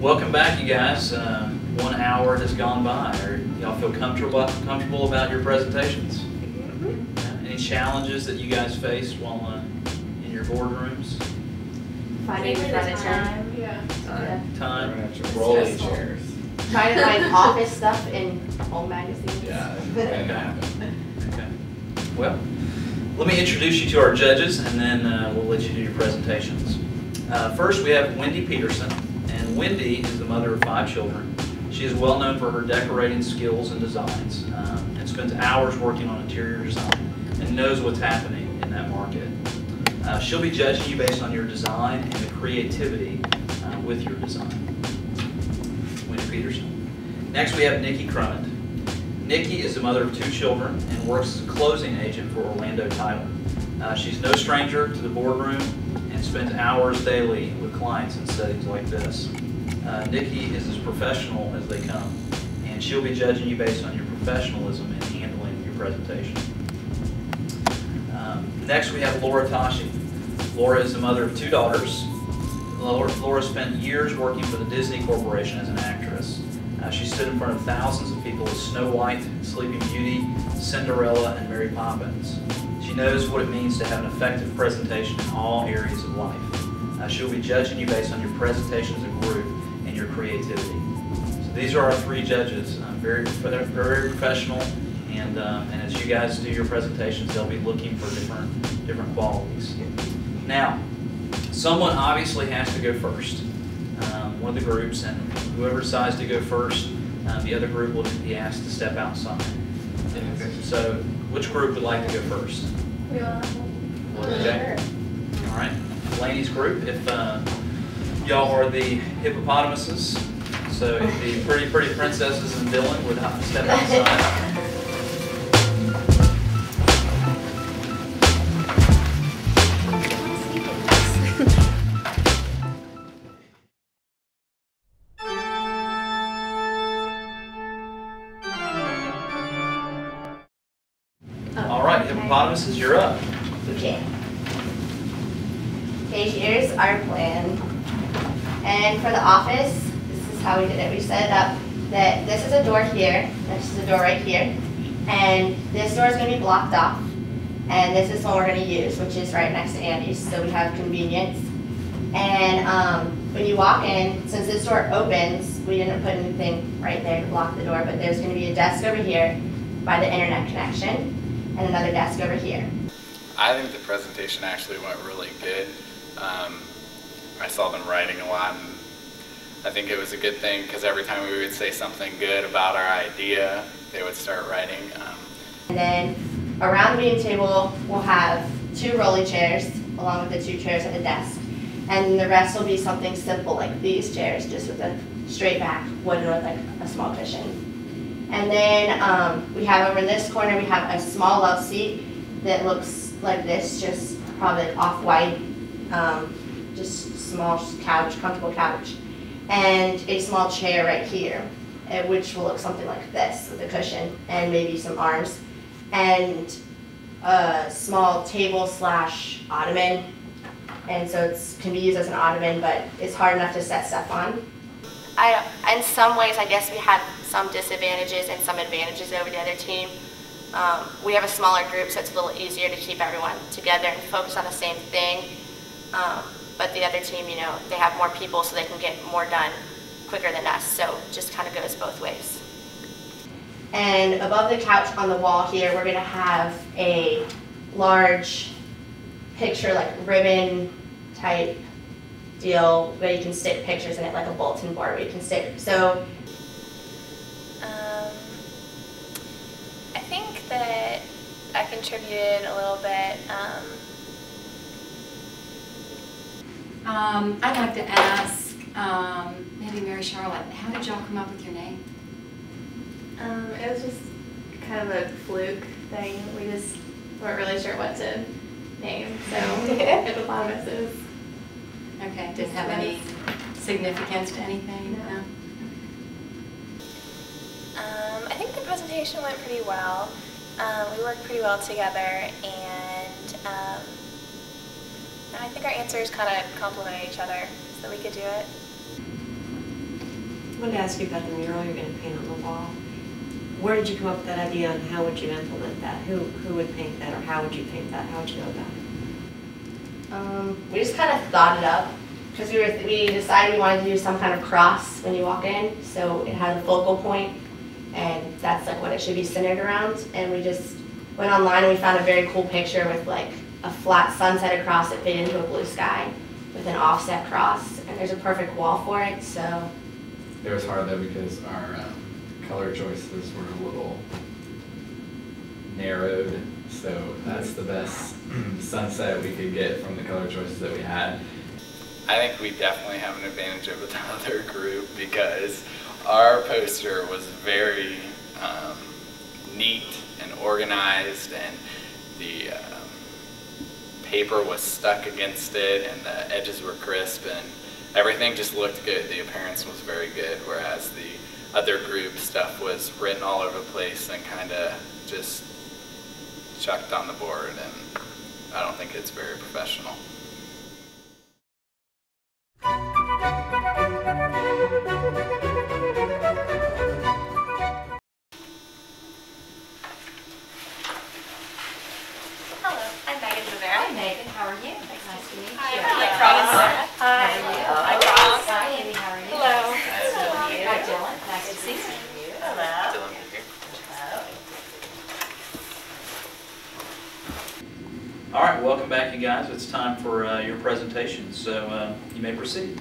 Welcome back, you guys. 1 hour has gone by. Y'all feel comfortable about your presentations? Mm-hmm. Any challenges that you guys faced while in your boardrooms? Finding furniture. Time. Rolling chairs. Trying to find office stuff in home magazines. Yeah. Okay. Well, let me introduce you to our judges, and then we'll let you do your presentations. First, we have Wendy Peterson. And Wendy is the mother of 5 children. She is well known for her decorating skills and designs, and spends hours working on interior design and knows what's happening in that market. She'll be judging you based on your design and the creativity with your design. Wendy Peterson. Next we have Nikki Crummett. Nikki is the mother of 2 children and works as a closing agent for Orlando Title. She's no stranger to the boardroom and spends hours daily with clients in settings like this. Nikki is as professional as they come, and she'll be judging you based on your professionalism in handling your presentation. Next we have Laura Tashi. Laura is the mother of 2 daughters. Laura spent years working for the Disney Corporation as an actress. She stood in front of thousands of people with Snow White, Sleeping Beauty, Cinderella, and Mary Poppins. She knows what it means to have an effective presentation in all areas of life. She'll be judging you based on your presentation as a group and your creativity. So these are our 3 judges, very professional, and as you guys do your presentations, they'll be looking for different qualities. Now, someone obviously has to go first, one of the groups, and whoever decides to go first, the other group will be asked to step outside. So, which group would like to go first? Okay. All right. Lainey's group, if y'all are the hippopotamuses, so the pretty princesses and Dylan would have to step outside. All right, hippopotamuses, you're up. Okay. Okay, here's our plan. And for the office, this is how we did it. We set it up that this is a door here, this is a door right here, and this door is going to be blocked off. And this is one we're going to use, which is right next to Andy's, so we have convenience. And when you walk in, since this door opens, we didn't put anything right there to block the door, but there's going to be a desk over here by the internet connection, and another desk over here. I think the presentation actually went really good. I saw them writing a lot, and I think it was a good thing because every time we would say something good about our idea, they would start writing. And then around the meeting table, we'll have 2 rolly chairs along with the 2 chairs at the desk. And the rest will be something simple like these chairs, just with a straight back, wooden with like a small cushion. And then we have over in this corner, we have a small love seat that looks like this, just probably off-white, just small couch, comfortable couch. And a small chair right here, which will look something like this with a cushion and maybe some arms. And a small table / ottoman. And so it can be used as an ottoman, but it's hard enough to set stuff on. In some ways, I guess we had some disadvantages and some advantages over the other team. We have a smaller group, so it's a little easier to keep everyone together and focus on the same thing. But the other team, you know, they have more people, so they can get more done quicker than us. So it just kind of goes both ways. And above the couch on the wall here, we're going to have a large picture, like ribbon type deal where you can stick pictures in it, like a bulletin board where you can stick. So I think that I contributed a little bit. I'd like to ask maybe Mary Charlotte, how did y'all come up with your name? It was just kind of a fluke thing. We just weren't really sure what to name, so hippopotamuses. Okay, didn't have any significance to anything? No. presentation went pretty well. We worked pretty well together, and I think our answers kind of complemented each other, so we could do it. I wanted to ask you about the mural you're going to paint on the wall. Where did you come up with that idea, and how would you implement that? Who would paint that, or how would you paint that? How would you go about it? We just kind of thought it up because we decided we wanted to do some kind of cross when you walk in, so it had a focal point, and that's like what it should be centered around. And we just went online and we found a very cool picture with like a flat sunset across it fit into a blue sky with an offset cross, and there's a perfect wall for it. So It was hard though because our color choices were a little narrowed, so that's the best sunset we could get from the color choices that we had. I think we definitely have an advantage over the other group because our poster was very neat and organized, and the paper was stuck against it, and the edges were crisp, and everything just looked good. The appearance was very good, whereas the other group stuff was written all over the place and kind of just chucked on the board, and I don't think it's very professional. Hello, I'm Megan Rivera. Hi Megan, how are you? Nice to meet you. Hi, I'm Hi. Hi, Ross. Hi Amy, how are you? Hello. Nice to meet you. Hi Dylan, nice to see you. Hello. Dylan here. All right, welcome back, you guys. It's time for your presentations, so you may proceed.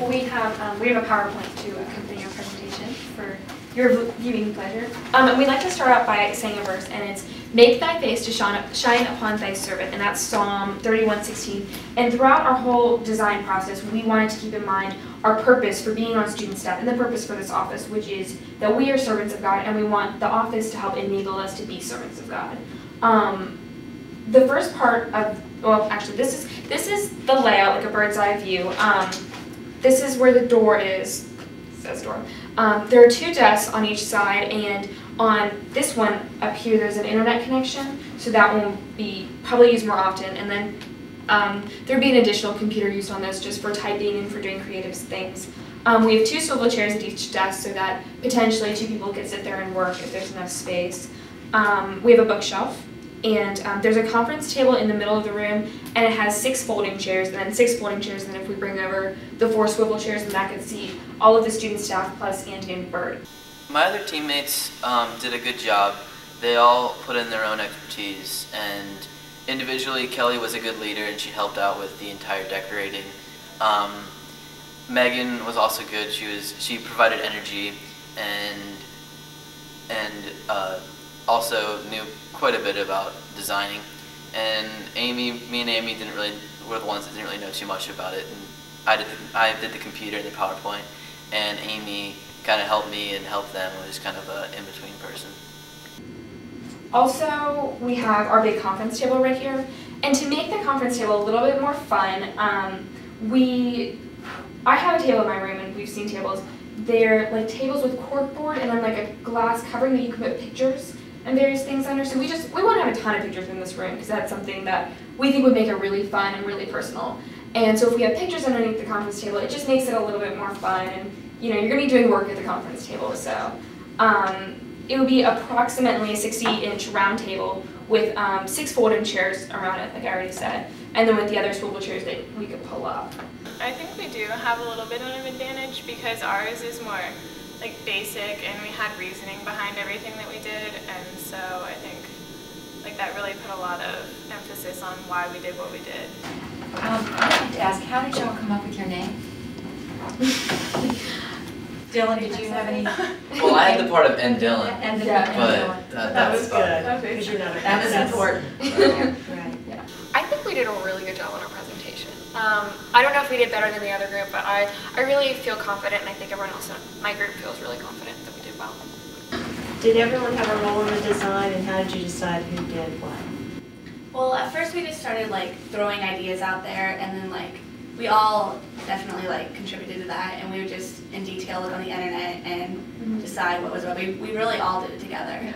We have a PowerPoint to accompany our presentation for your viewing pleasure. And we'd like to start out by saying a verse, and it's, "Make thy face to shine upon thy servant," and that's Psalm 31:16. And throughout our whole design process, we wanted to keep in mind our purpose for being on student staff and the purpose for this office, which is that we are servants of God, and we want the office to help enable us to be servants of God. The first part of, well, actually, this is the layout, like a bird's eye view. This is where the door is. It says door. There are two desks on each side, and on this one up here, there's an internet connection, so that one will be probably used more often. And then there'd be an additional computer used on this just for typing and for doing creative things. We have two swivel chairs at each desk, so that potentially two people could sit there and work if there's enough space. We have a bookshelf. And there's a conference table in the middle of the room, and it has 6 folding chairs, and then 6 folding chairs, and then if we bring over the 4 swivel chairs, then that could seat all of the student staff plus Andy and Bert. My other teammates did a good job. They all put in their own expertise, and individually Kelly was a good leader, and she helped out with the entire decorating. Megan was also good. She provided energy and also knew quite a bit about designing. And me and Amy were the ones that didn't really know too much about it. And I did the computer and the PowerPoint, and Amy kind of helped me and helped them. It was kind of an in-between person. Also, we have our big conference table right here. And to make the conference table a little bit more fun, I have a table in my room, and we've seen tables. They're like tables with corkboard and then like a glass covering that you can put pictures and various things under. So we want to have a ton of pictures in this room because that's something that we think would make it really fun and really personal. And so if we have pictures underneath the conference table, it just makes it a little bit more fun. And you know, you're going to be doing work at the conference table, so it would be approximately a 60-inch round table with 6 folding chairs around it, like I already said, and then with the other swivel chairs that we could pull up. I think we do have a little bit of an advantage because ours is more like basic, and we had reasoning behind everything that we did, and so I think like that really put a lot of emphasis on why we did what we did. I'd like to ask, how did y'all come up with your name? Dylan, did you have any? Well, I had the part of N. Dylan, And but That was good, because you're not a That was important. Right. Yeah. I think we did a really good job on our presentation. I don't know if we did better than the other group, but I really feel confident, and I think everyone else in my group feels really confident that we did well. Did everyone have a role in the design, and how did you decide who did what? Well, at first we just started like throwing ideas out there, and then like we all definitely like contributed to that, and we would just in detail look on the internet and decide what was what. We really all did it together.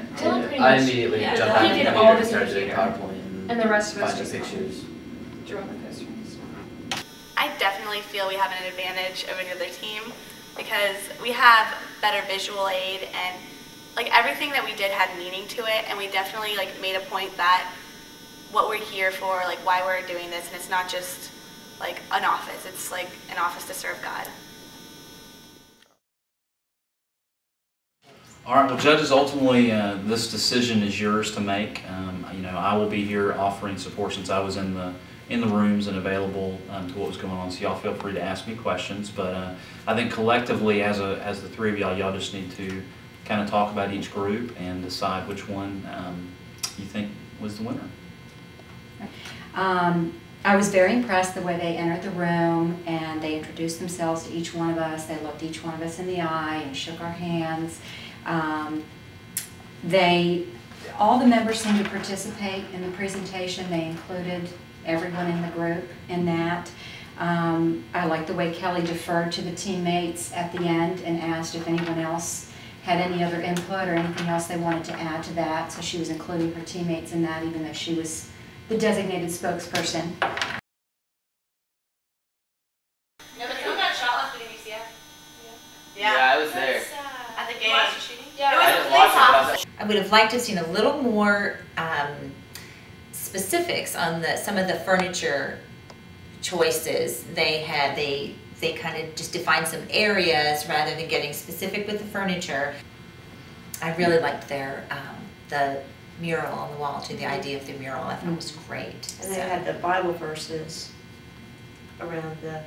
I immediately jumped out He of the did computer all and the started doing computer. PowerPoint And the rest of us finding just pictures. drew on the poster and stuff. I definitely feel we have an advantage over the other team because we have better visual aid, and like everything that we did had meaning to it, and we definitely like made a point that what we're here for, like why we're doing this, and it's not just like an office, it's like an office to serve God. All right, well, judges, ultimately this decision is yours to make. You know, I will be here offering support since I was in the rooms and available to what was going on. So y'all feel free to ask me questions. But I think collectively, as the three of y'all just need to kind of talk about each group and decide which one you think was the winner. I was very impressed the way they entered the room and they introduced themselves to each one of us. They looked each one of us in the eye and shook our hands. All the members seemed to participate in the presentation. They included everyone in the group in that. I liked the way Kelly deferred to the teammates at the end and asked if anyone else had any other input or anything else they wanted to add to that. So she was including her teammates in that, even though she was the designated spokesperson. No, but someone got shot last week, did you see it? Yeah, I was there. At the game. Yeah, I didn't watch it, but I was I would have liked to have seen a little more specifics on some of the furniture choices they had. They kind of just defined some areas rather than getting specific with the furniture. I really liked the mural on the wall too, the idea of the mural. I thought it was great. And they had the Bible verses around the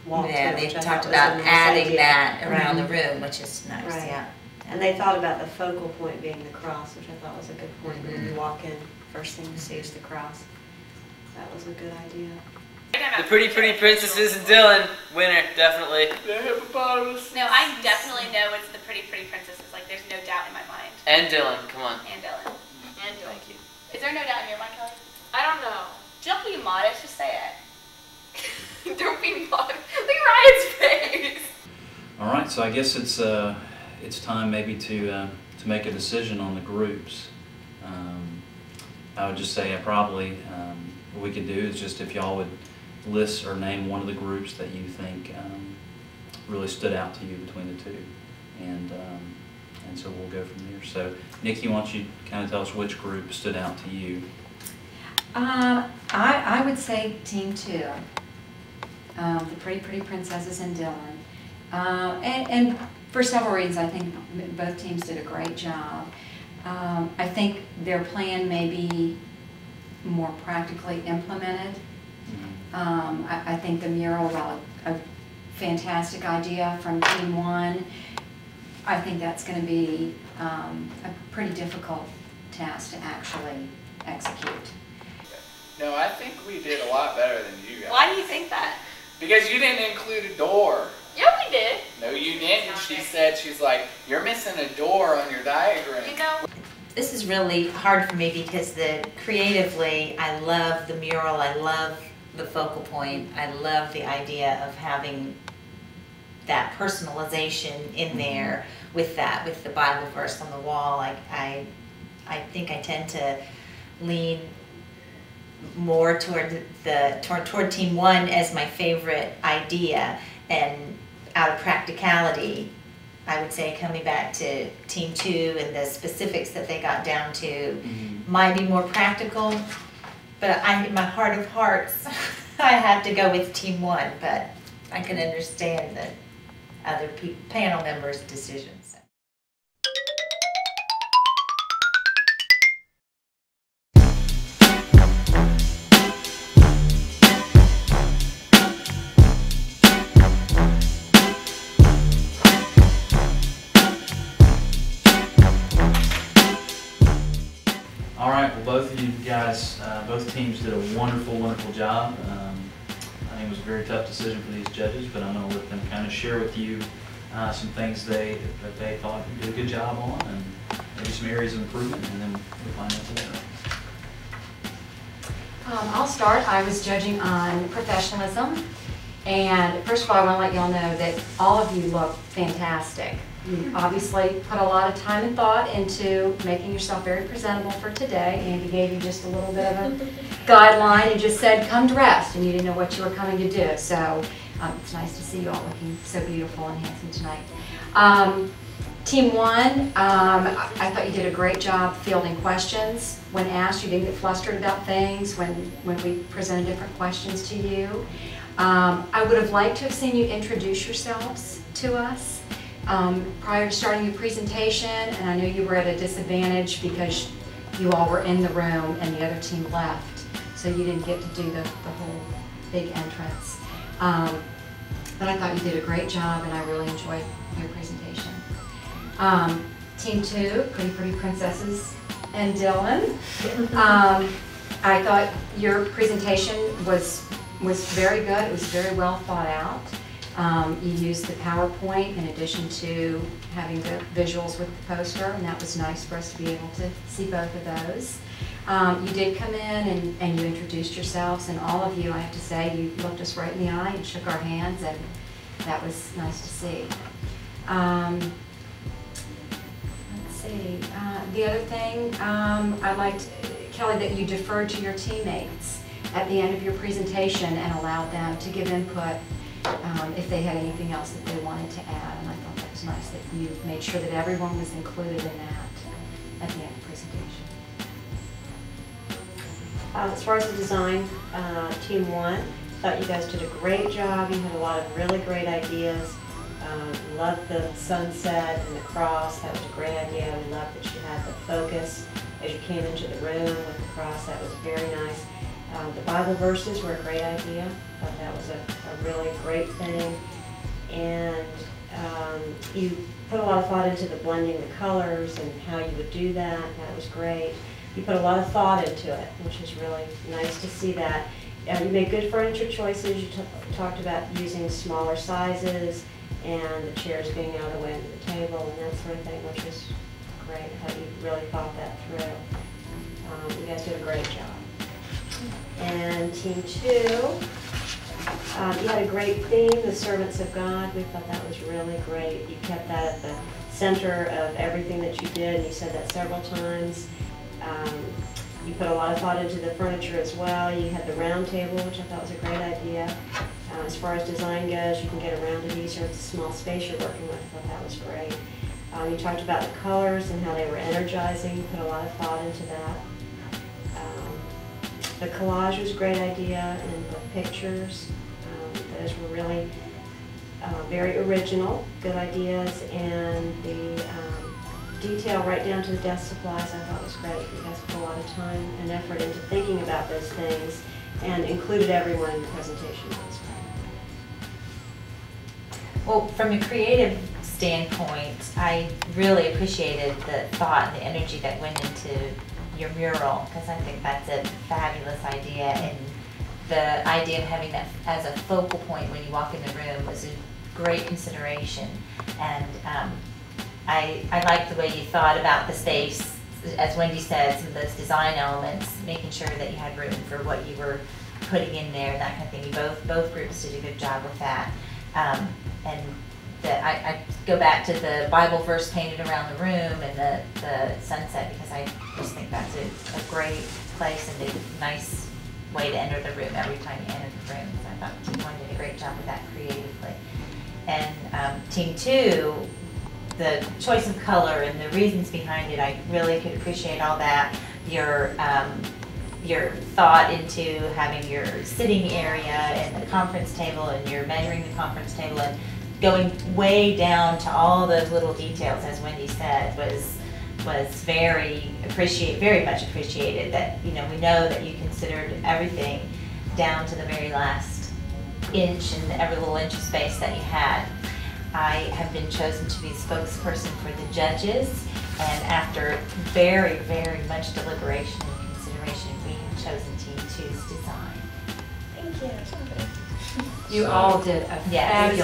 wall. Yeah, too, they which I talked thought was a about nice adding idea. that around the room, which is nice, Right. yeah. And they thought about the focal point being the cross, which I thought was a good point. When you walk in, first thing you see is the cross. That was a good idea. The Pretty Princesses and Dylan, winner, definitely. The hippopotamus. No, I definitely know it's the Pretty Princesses. Like, there's no doubt in my mind. And Dylan, come on. And Dylan. And Dylan. Thank you. Is there no doubt in your mind, Kelly? I don't know. Don't be modest, just say it. Don't be modest. Look at Ryan's face. All right, so I guess it's time maybe to make a decision on the groups. I would just say probably what we could do is just if y'all would list or name one of the groups that you think really stood out to you between the two, and so we'll go from there. So Nikki, why don't you kind of tell us which group stood out to you? I would say Team 2, the Pretty Princesses and Dylan, and for several reasons. I think both teams did a great job. I think their plan may be more practically implemented. I think the mural, while a fantastic idea from Team 1, I think that's going to be a pretty difficult task to actually execute. No, I think we did a lot better than you guys. Why do you think that? Because you didn't include a door. Yeah, we did. No, you didn't. She said, she's like, you're missing a door on your diagram. You know? This is really hard for me because creatively, I love the mural, I love the focal point, I love the idea of having that personalization in there with the Bible verse on the wall. I think I tend to lean more toward Team 1 as my favorite idea, and out of practicality, I would say coming back to Team 2 and the specifics that they got down to might be more practical, but in my heart of hearts, I have to go with Team 1, but I can understand the other panel members' decisions. All right, well, both of you guys, both teams did a wonderful, wonderful job. I think it was a very tough decision for these judges, but I'm going to let them kind of share with you some things that they thought you did a good job on, and maybe some areas of improvement, and then we'll find out together. I'll start. I was judging on professionalism And first of all, I want to let y'all know that all of you look fantastic. You obviously put a lot of time and thought into making yourself very presentable for today. Andy gave you just a little bit of a guideline and just said, come dressed, and you didn't know what you were coming to do. So it's nice to see you all looking so beautiful and handsome tonight. Team 1, I thought you did a great job fielding questions. When asked, you didn't get flustered about things when we presented different questions to you. I would have liked to have seen you introduce yourselves to us prior to starting your presentation, and I know you were at a disadvantage because you all were in the room and the other team left, so you didn't get to do the whole big entrance. But I thought you did a great job, and I really enjoyed your presentation. Team 2, Pretty Princesses and Dylan. I thought your presentation was very good. It was very well thought out. You used the PowerPoint in addition to having the visuals with the poster, and that was nice for us to be able to see both of those. You did come in and you introduced yourselves, and all of you, I have to say, you looked us right in the eye and shook our hands, and that was nice to see. Let's see. The other thing, I liked, Kelly, that you deferred to your teammates at the end of your presentation and allowed them to give input if they had anything else that they wanted to add. And I thought that was nice that you made sure that everyone was included in that at the end of the presentation. As far as the design, Team 1, thought you guys did a great job. You had a lot of really great ideas. Loved the sunset and the cross. That was a great idea. We loved that you had the focus as you came into the room with the cross. That was very nice. The Bible verses were a great idea. I thought that was a really great thing. And you put a lot of thought into the blending the colors and how you would do that. That was great. You put a lot of thought into it, which is really nice to see that. You made good furniture choices. You talked about using smaller sizes and the chairs being out of the way of the table and that sort of thing, which was great. I thought you really thought that through. You guys did a great job. And Team 2, you had a great theme, the servants of God. We thought that was really great. You kept that at the center of everything that you did, and you said that several times. You put a lot of thought into the furniture as well. You had the round table, which I thought was a great idea. As far as design goes, you can get around it easier. It's a small space you're working with. I thought that was great. You talked about the colors and how they were energizing. You put a lot of thought into that. The collage was a great idea, and the pictures, those were really very original, good ideas, and the detail right down to the desk supplies I thought was great. You guys put a lot of time and effort into thinking about those things and included everyone in the presentation. That was great. Well, from a creative standpoint, I really appreciated the thought and the energy that went into your mural, because I think that's a fabulous idea, and the idea of having that as a focal point when you walk in the room was a great consideration. And I like the way you thought about the space, as Wendy said, some of those design elements, making sure that you had room for what you were putting in there, that kind of thing. Both groups did a good job with that. And I go back to the Bible verse painted around the room and the sunset, because I just think that's a great place and a nice way to enter the room every time you enter the room. So I thought Team 1 did a great job with that creatively. And Team 2, the choice of color and the reasons behind it, I really could appreciate all that. Your thought into having your sitting area and the conference table, and you're measuring the conference table, and going way down to all those little details, as Wendy said, was very much appreciated. That, you know, we know that you considered everything down to the very last inch and every little inch of space that you had. I have been chosen to be the spokesperson for the judges, and after very, very much deliberation and consideration, we have chosen Team 2's design. Thank you. You all did a fabulous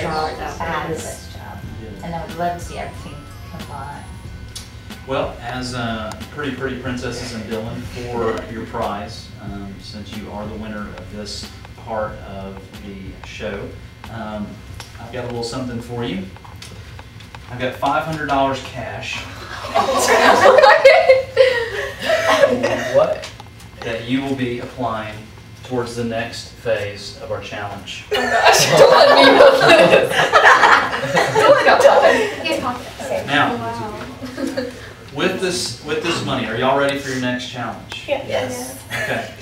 job. Fabulous job. And I would love to see everything combined. Well, as Pretty Princesses and Dylan, for your prize, since you are the winner of this part of the show. I've got a little something for you. I've got $500 cash. What? That you will be applying towards the next phase of our challenge. Oh gosh, don't let me know this. Don't let me know this. He has confidence. Now, Wow. with this money, are y'all ready for your next challenge? Yes. Okay.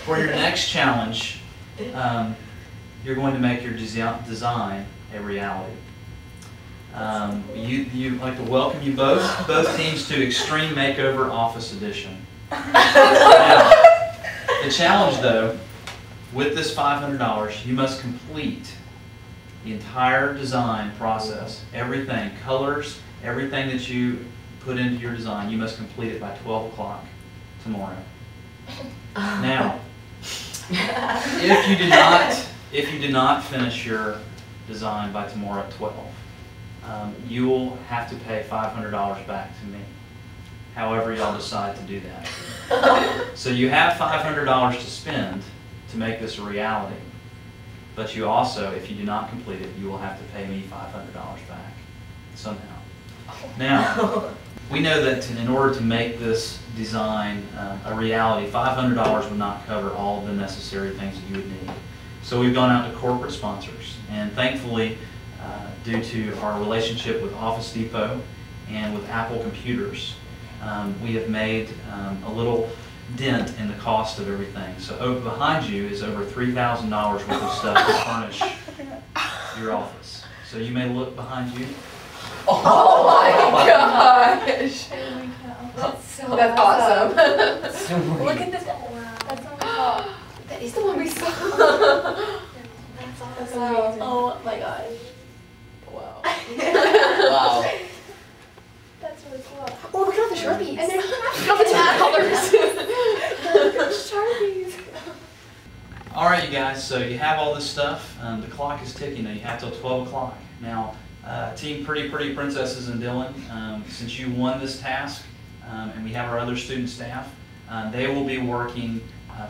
For your next challenge, you're going to make your design a reality. You'd like to welcome you both teams to Extreme Makeover Office Edition. Now, the challenge though, with this $500, you must complete the entire design process, everything, colors, everything that you put into your design, you must complete it by 12 o'clock tomorrow. Now, if you do not finish your design by tomorrow at 12, you will have to pay $500 back to me. However y'all decide to do that. So you have $500 to spend to make this a reality. But you also, if you do not complete it, you will have to pay me $500 back somehow. Now, we know that in order to make this design a reality, $500 would not cover all of the necessary things that you would need. So we've gone out to corporate sponsors, and thankfully, due to our relationship with Office Depot and with Apple Computers, we have made a little dent in the cost of everything. So over behind you is over $3,000 worth of stuff to furnish your office. So you may look behind you. Oh my gosh! That's awesome. Look at this. Wow. That's what we saw. That is the one we saw. That's awesome. Oh my gosh. Wow. Wow. That's really cool. Oh, look at all the Sharpies. And there's all the different colors. Sharpies. All right, you guys, so you have all this stuff. The clock is ticking now. You have till 12 o'clock. Now, Team Pretty Princesses and Dylan, since you won this task, and we have our other student staff, they will be working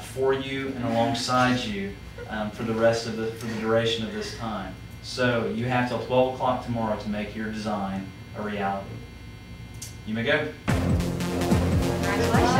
for you and alongside you for the duration of this time. So you have till 12 o'clock tomorrow to make your design a reality. You may go. Congratulations.